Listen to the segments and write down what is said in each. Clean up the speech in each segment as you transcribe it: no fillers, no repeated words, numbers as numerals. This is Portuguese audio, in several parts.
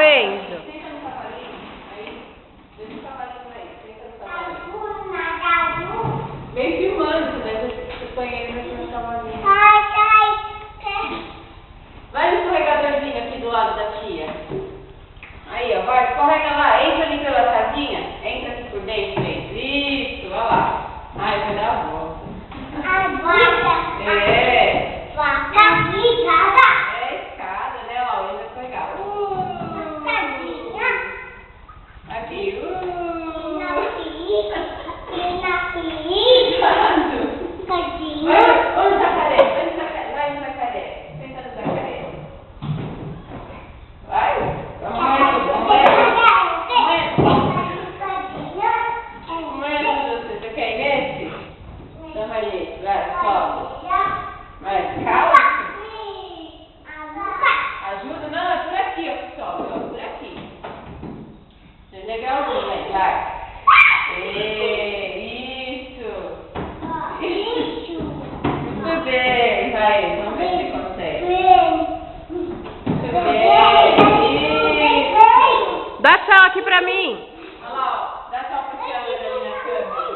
Enzo. Senta no cavalinho. Aí, deixa o cavalinho aí. Senta no cavalinho. Vem filmando, você deve ter banheiro no cavalinho. Vai no escorregadorzinho aqui do lado da tia. Aí, ó, vai, escorrega lá. Entra ali pela casinha. Entra aqui por dentro, dentro. Isso, olha lá. Ai, vai dar a volta. É. É escada, né? Ó, ele vai escorregar. Aqui. Vai no jacaré. Vai no jacaré. Senta no jacaré. Vai. Vamos lá, você quer ir nesse? Então vai nesse, vai, sobe. Vai, calma. Ajuda? Não, é por aqui, ó, que sobe, ó, por aqui. É legalzinho, aí, vai. Isso. Muito bem, vai, vamos ver se consegue. Muito bem, isso. Dá tchau aqui pra mim. Olha lá, ó, dá tchau pra tia Ana ali na câmera.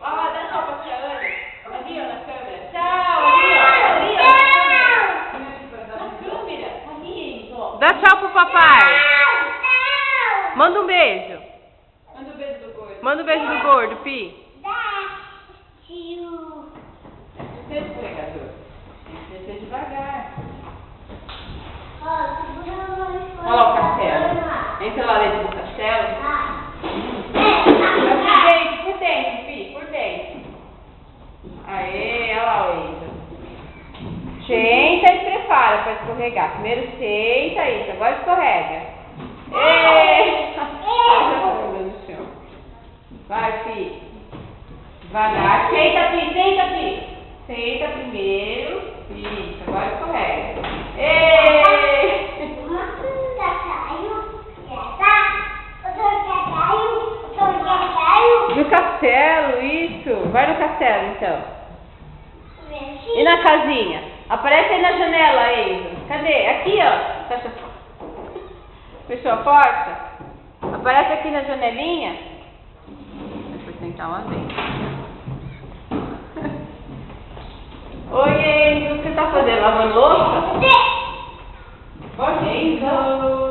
Olha lá, dá tchau pra tia Ana. Ali, ó, na câmera. Tchau, ali, ó, na câmera. Ali, Enzo, ó. Dá tchau pro papai. Manda um beijo. Manda o beijo do gordo. Manda um beijo do gordo, Pi. Desce o escorregador. Tem que descer devagar. Olha lá o castelo. Entra lá dentro do castelo. Vai por dentro, Pi, por dentro. Aê, olha lá o Enzo. Senta e prepara para escorregar. Primeiro senta isso, agora escorrega. No chão. Vai, Pi. Devagar. Senta, Pi, senta, Pi. Senta primeiro. Isso, agora escorrega. No castelo, isso. Vai no castelo, então. E na casinha? Aparece aí na janela, Enzo. Cadê? Aqui, ó. Fechou a porta? Aparece aqui na janelinha. Deixa eu tentar uma vez. Oi, Enzo. O que você tá fazendo? Lavando louça? Oi, Enzo.